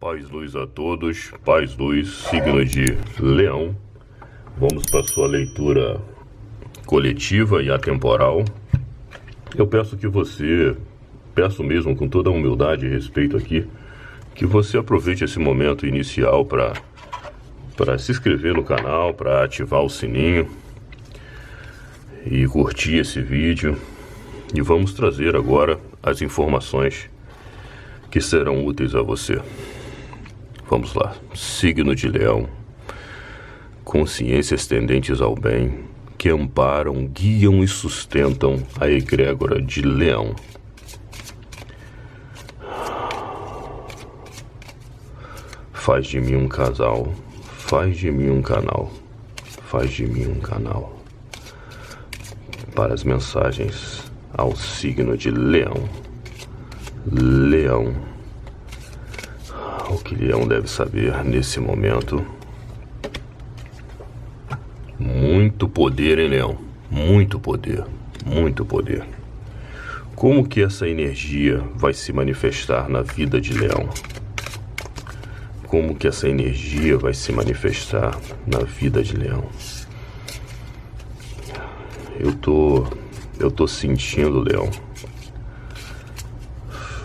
Paz, luz a todos, paz, luz, signo de Leão. Vamos para a sua leitura coletiva e atemporal. Eu peço que você, peço mesmo com toda a humildade e respeito aqui, que você aproveite esse momento inicial para se inscrever no canal, para ativar o sininho e curtir esse vídeo. E vamos trazer agora as informações que serão úteis a você. Vamos lá. Signo de Leão. Consciências tendentes ao bem, que amparam, guiam e sustentam a egrégora de Leão. Faz de mim um casal, faz de mim um canal, faz de mim um canal. Para as mensagens ao signo de Leão. Leão. O que Leão deve saber nesse momento? Muito poder, hein, Leão? Muito poder, muito poder. Como que essa energia vai se manifestar na vida de Leão? Como que essa energia vai se manifestar na vida de Leão? Eu tô sentindo, Leão.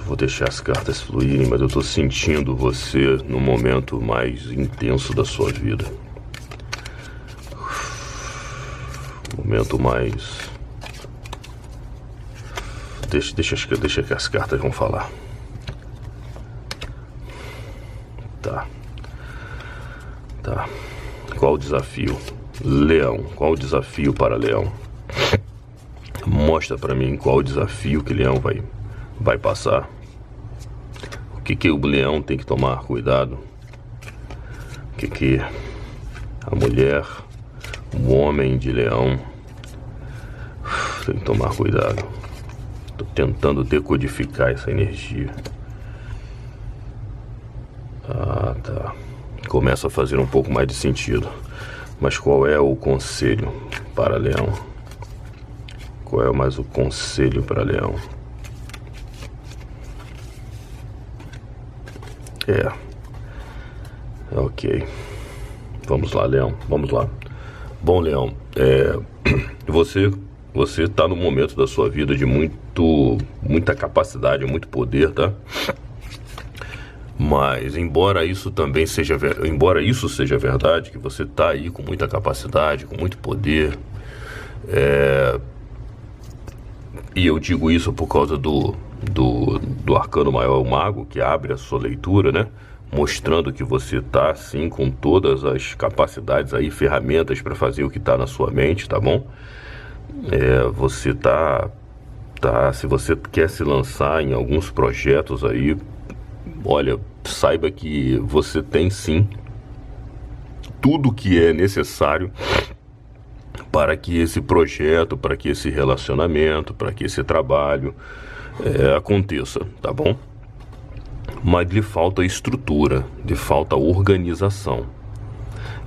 Vou deixar as cartas fluírem, mas eu tô sentindo você no momento mais intenso da sua vida. Momento mais... Deixa que as cartas vão falar. Tá. Qual o desafio? Leão. Qual o desafio para Leão? Mostra pra mim qual o desafio que Leão vai passar. O que o Leão tem que tomar cuidado? O que a mulher, o homem de Leão tem que tomar cuidado? Tô tentando decodificar essa energia. Ah, tá. Começa a fazer um pouco mais de sentido. Mas qual é o conselho para Leão? Qual é mais o conselho para Leão? Ok. Vamos lá, Leão. Vamos lá. Bom, Leão, você está num momento da sua vida de muita capacidade, muito poder, tá? Mas embora isso seja verdade, que você está aí com muita capacidade, com muito poder, e eu digo isso por causa do arcano maior, o mago, que abre a sua leitura, né? Mostrando que você tá, sim, com todas as capacidades aí, ferramentas para fazer o que tá na sua mente, tá bom? Você tá, se você quer se lançar em alguns projetos aí, olha, saiba que você tem, sim, tudo que é necessário para que esse projeto, para que esse relacionamento, para que esse trabalho aconteça, tá bom? Mas lhe falta estrutura, lhe falta organização.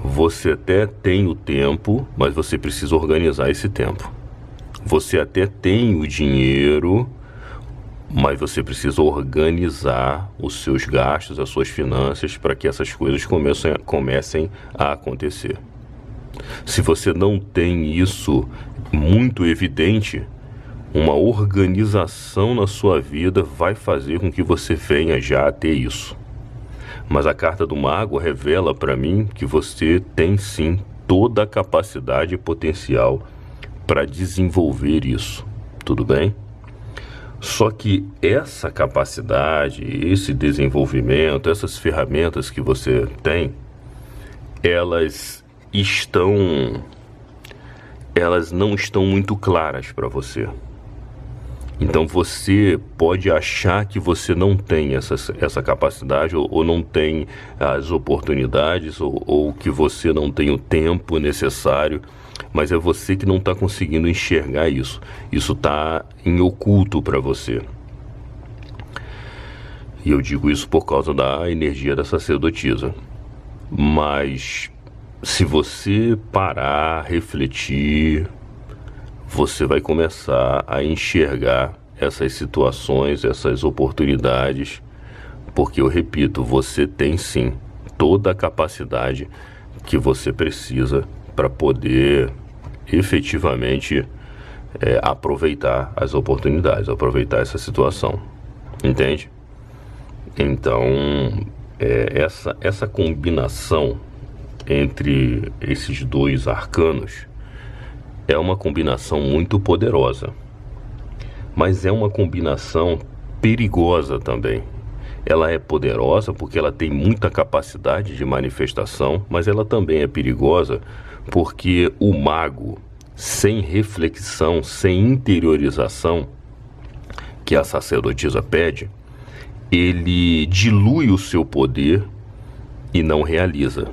Você até tem o tempo, mas você precisa organizar esse tempo. Você até tem o dinheiro, mas você precisa organizar os seus gastos, as suas finanças, para que essas coisas comecem a acontecer. Se você não tem isso muito evidente, uma organização na sua vida vai fazer com que você venha já a ter isso. Mas a carta do mago revela para mim que você tem, sim, toda a capacidade e potencial para desenvolver isso. Tudo bem? Só que essa capacidade, esse desenvolvimento, essas ferramentas que você tem, elas não estão muito claras para você. Então você pode achar que você não tem essa capacidade, ou não tem as oportunidades, ou que você não tem o tempo necessário, mas é você que não está conseguindo enxergar isso. Isso está em oculto para você. E eu digo isso por causa da energia da sacerdotisa. Mas se você parar, refletir, você vai começar a enxergar essas situações, essas oportunidades Porque eu repito, você tem sim toda a capacidade que você precisa para poder efetivamente aproveitar as oportunidades, aproveitar essa situação, entende? Então, essa combinação entre esses dois arcanos é uma combinação muito poderosa, mas é uma combinação perigosa também. Ela é poderosa porque ela tem muita capacidade de manifestação, mas ela também é perigosa porque o mago, sem reflexão, sem interiorização, que a sacerdotisa pede, ele dilui o seu poder e não realiza.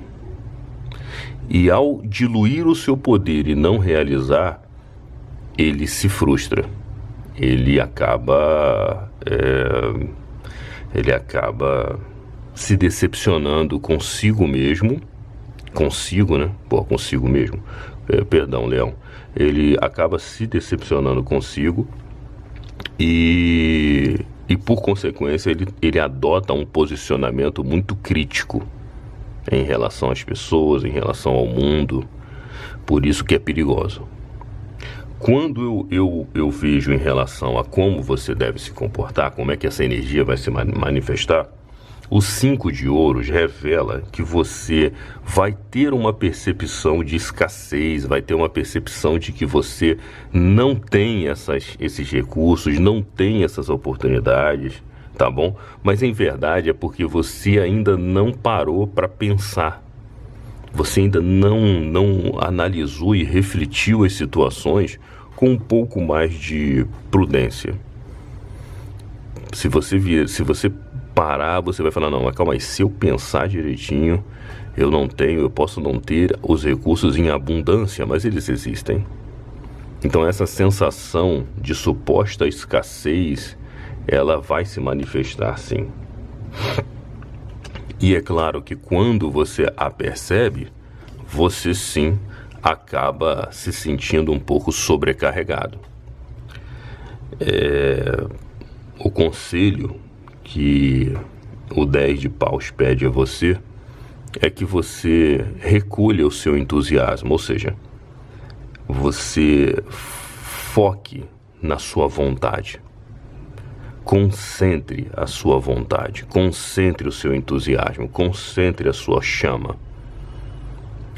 E ao diluir o seu poder e não realizar, ele se frustra. Ele acaba se decepcionando consigo mesmo. Consigo mesmo. Perdão, Leão. Ele acaba se decepcionando consigo e por consequência ele adota um posicionamento muito crítico em relação às pessoas, em relação ao mundo. Por isso que é perigoso. Quando eu vejo em relação a como você deve se comportar, como é que essa energia vai se manifestar, o 5 de ouros revela que você vai ter uma percepção de escassez, vai ter uma percepção de que você não tem esses recursos, não tem essas oportunidades, tá bom? Mas em verdade é porque você ainda não parou para pensar. Você ainda não analisou e refletiu as situações com um pouco mais de prudência. Se você parar, você vai falar, não, mas calma aí, se eu pensar direitinho, eu posso não ter os recursos em abundância, mas eles existem. Então essa sensação de suposta escassez, ela vai se manifestar sim. E é claro que quando você a percebe, você sim acaba se sentindo um pouco sobrecarregado. O conselho que o 10 de paus pede a você é que você recolha o seu entusiasmo, ou seja, você foque na sua vontade. Concentre a sua vontade, concentre o seu entusiasmo, concentre a sua chama.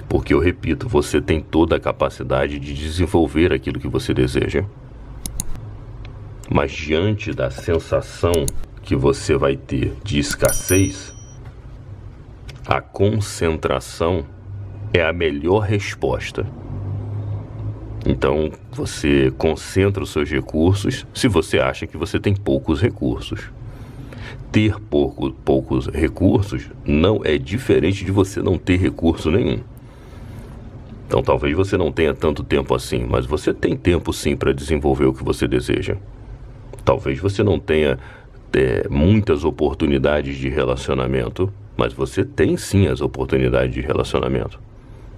Porque eu repito, você tem toda a capacidade de desenvolver aquilo que você deseja. Mas diante da sensação que você vai ter de escassez, a concentração é a melhor resposta. Então você concentra os seus recursos se você acha que você tem poucos recursos. Ter poucos recursos não é diferente de você não ter recurso nenhum. Então talvez você não tenha tanto tempo assim, mas você tem tempo sim para desenvolver o que você deseja. Talvez você não tenha muitas oportunidades de relacionamento, mas você tem sim as oportunidades de relacionamento.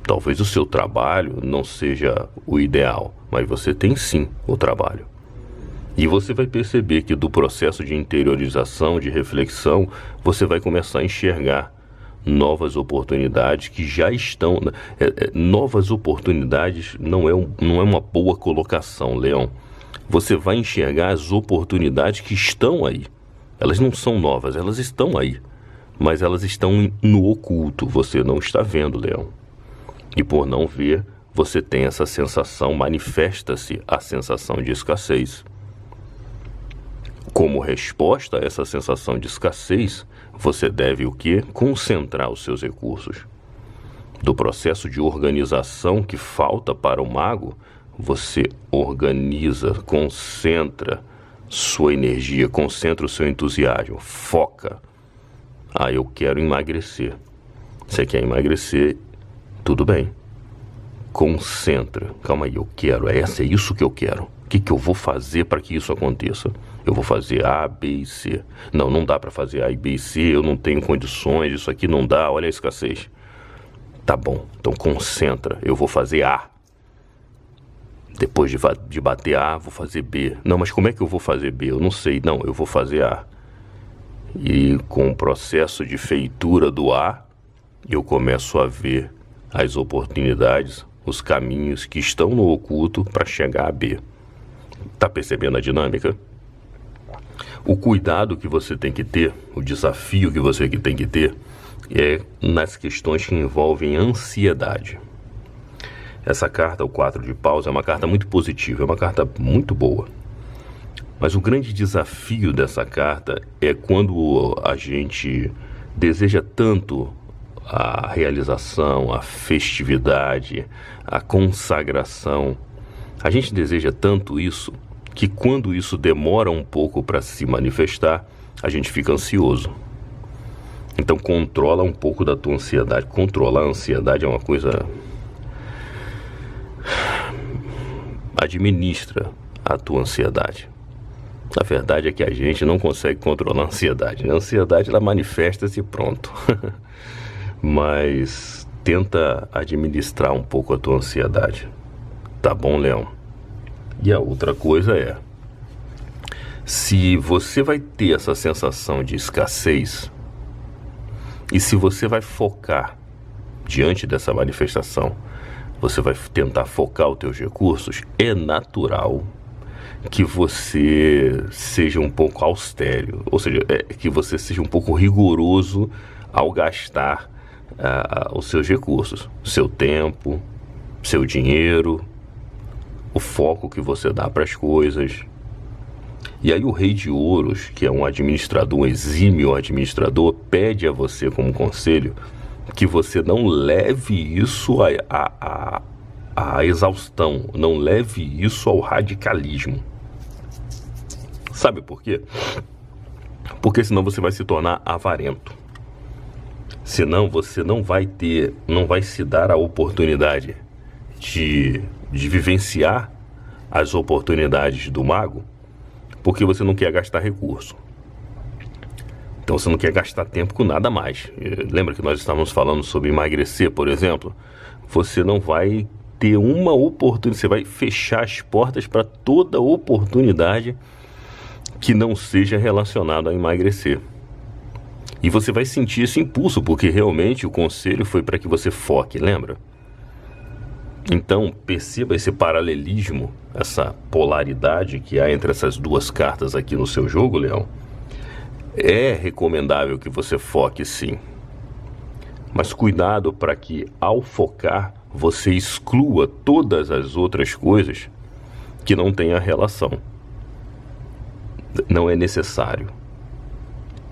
Talvez o seu trabalho não seja o ideal, mas você tem sim o trabalho. E você vai perceber que do processo de interiorização, de reflexão, você vai começar a enxergar novas oportunidades que já estão. Novas oportunidades não é uma boa colocação, Leão. Você vai enxergar as oportunidades que estão aí. Elas não são novas, elas estão aí. Mas elas estão no oculto, você não está vendo, Leão. E por não ver, você tem essa sensação, manifesta-se a sensação de escassez. Como resposta a essa sensação de escassez, você deve o quê? Concentrar os seus recursos. Do processo de organização que falta para o mago, você organiza, concentra sua energia, concentra o seu entusiasmo, foca. Eu quero emagrecer. Você quer emagrecer? Tudo bem. Concentra. Calma aí, eu quero. É isso que eu quero. O que eu vou fazer para que isso aconteça? Eu vou fazer A, B e C. Não dá para fazer A, B e C. Eu não tenho condições. Isso aqui não dá. Olha a escassez. Tá bom. Então concentra. Eu vou fazer A. Depois de bater A, vou fazer B. Não, mas como é que eu vou fazer B? Eu não sei. Não, eu vou fazer A. E com o processo de feitura do A, eu começo a ver as oportunidades, os caminhos que estão no oculto para chegar a B. Tá percebendo a dinâmica? O cuidado que você tem que ter, o desafio que você tem que ter, é nas questões que envolvem ansiedade. Essa carta, o 4 de paus, é uma carta muito positiva, é uma carta muito boa. Mas o grande desafio dessa carta é quando a gente deseja tanto a realização, a festividade, a consagração. A gente deseja tanto isso que quando isso demora um pouco para se manifestar, a gente fica ansioso. Então controla um pouco da tua ansiedade. Controlar a ansiedade é uma coisa... Administra a tua ansiedade. A verdade é que a gente não consegue controlar a ansiedade. A ansiedade, ela manifesta-se e pronto. Mas tenta administrar um pouco a tua ansiedade. Tá bom, Leão? E a outra coisa é, se você vai ter essa sensação de escassez, e se você vai focar diante dessa manifestação, você vai tentar focar os teus recursos, é natural que você seja um pouco austero, ou seja, que você seja um pouco rigoroso ao gastar os seus recursos, seu tempo, seu dinheiro, o foco que você dá para as coisas. E aí o Rei de Ouros, que é um administrador, um exímio administrador, pede a você como conselho que você não leve isso à exaustão, não leve isso ao radicalismo. Sabe por quê? Porque senão você vai se tornar avarento. Senão você não vai se dar a oportunidade de vivenciar as oportunidades do mago, porque você não quer gastar recurso. Então você não quer gastar tempo com nada mais. Lembra que nós estávamos falando sobre emagrecer, por exemplo? Você não vai ter uma oportunidade, você vai fechar as portas para toda oportunidade que não seja relacionada a emagrecer. E você vai sentir esse impulso, porque realmente o conselho foi para que você foque, lembra? Então perceba esse paralelismo, essa polaridade que há entre essas duas cartas aqui no seu jogo, Leão. É recomendável que você foque, sim. Mas cuidado para que, ao focar, você exclua todas as outras coisas que não tenham relação. Não é necessário.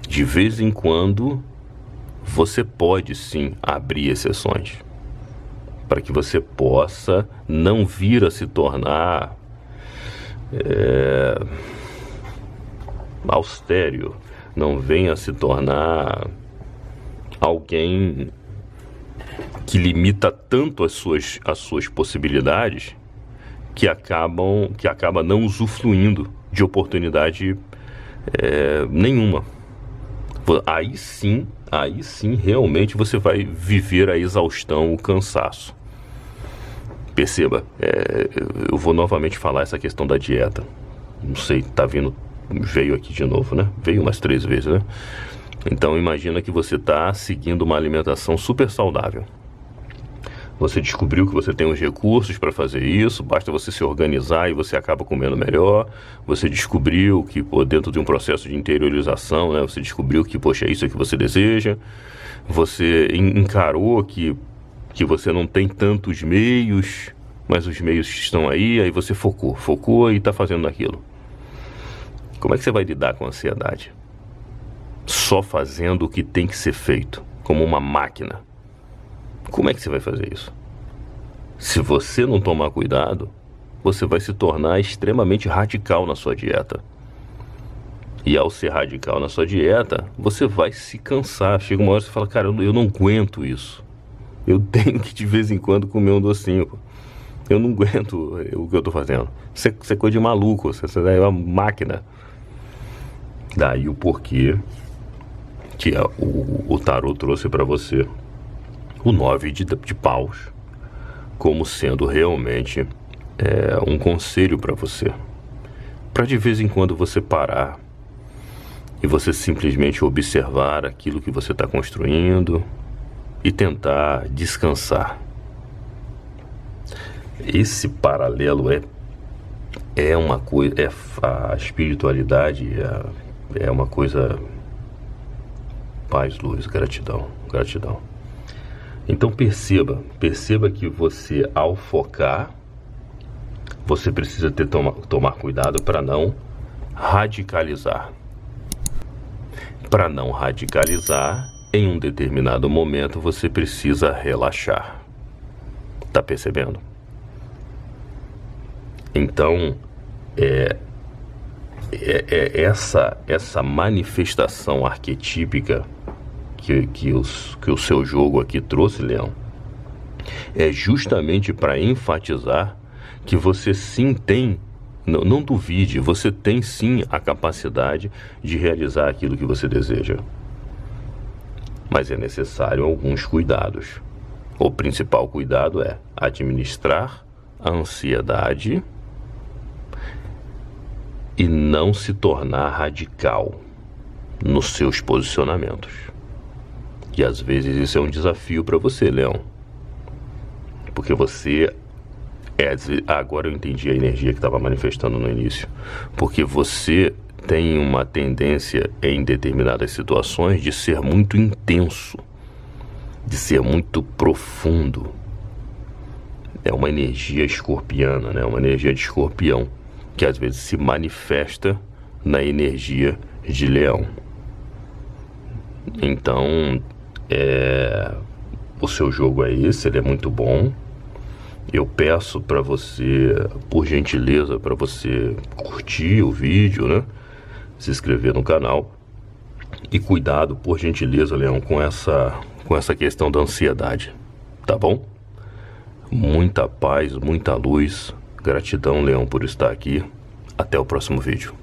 De vez em quando, você pode, sim, abrir exceções, para que você possa não vir a se tornar austero, não venha a se tornar alguém que limita tanto as suas possibilidades que acaba não usufruindo de oportunidade nenhuma. Aí sim, realmente você vai viver a exaustão, o cansaço. Perceba, eu vou novamente falar essa questão da dieta. Não sei, veio aqui de novo, né? Veio umas 3 vezes, né? Então imagina que você está seguindo uma alimentação super saudável. Você descobriu que você tem os recursos para fazer isso, basta você se organizar e você acaba comendo melhor. Você descobriu que, dentro de um processo de interiorização, né, você descobriu que, poxa, é isso que você deseja. Você encarou que você não tem tantos meios, mas os meios estão aí você focou e está fazendo aquilo. Como é que você vai lidar com a ansiedade? Só fazendo o que tem que ser feito, como uma máquina. Como é que você vai fazer isso? Se você não tomar cuidado, você vai se tornar extremamente radical na sua dieta. E ao ser radical na sua dieta, você vai se cansar. Chega uma hora que você fala, cara, eu não aguento isso. Eu tenho que de vez em quando comer um docinho. Eu não aguento o que eu tô fazendo. Isso é coisa de maluco, você é uma máquina. Daí o porquê que o tarô trouxe para você o 9 de paus como sendo realmente um conselho para você, para de vez em quando você parar e você simplesmente observar aquilo que você está construindo e tentar descansar. Esse paralelo é uma coisa, a espiritualidade é uma coisa, paz, luz, gratidão. Então perceba que você, ao focar, você precisa tomar cuidado para não radicalizar. Para não radicalizar, em um determinado momento você precisa relaxar. Tá percebendo? Então, essa manifestação arquetípica que o seu jogo aqui trouxe, Leão, é justamente para enfatizar que você sim tem, não duvide, você tem sim a capacidade de realizar aquilo que você deseja. Mas é necessário alguns cuidados. O principal cuidado é administrar a ansiedade e não se tornar radical nos seus posicionamentos. E às vezes isso é um desafio para você, Leão. Porque você... agora eu entendi a energia que estava manifestando no início. Porque você tem uma tendência em determinadas situações de ser muito intenso, de ser muito profundo. É uma energia escorpiana, né? Uma energia de escorpião, que às vezes se manifesta na energia de leão. Então, o seu jogo é esse, ele é muito bom. Eu peço para você, por gentileza, para você curtir o vídeo, né? Se inscrever no canal. E cuidado, por gentileza, Leão, com essa questão da ansiedade, tá bom? Muita paz, muita luz. Gratidão, Leão, por estar aqui. Até o próximo vídeo.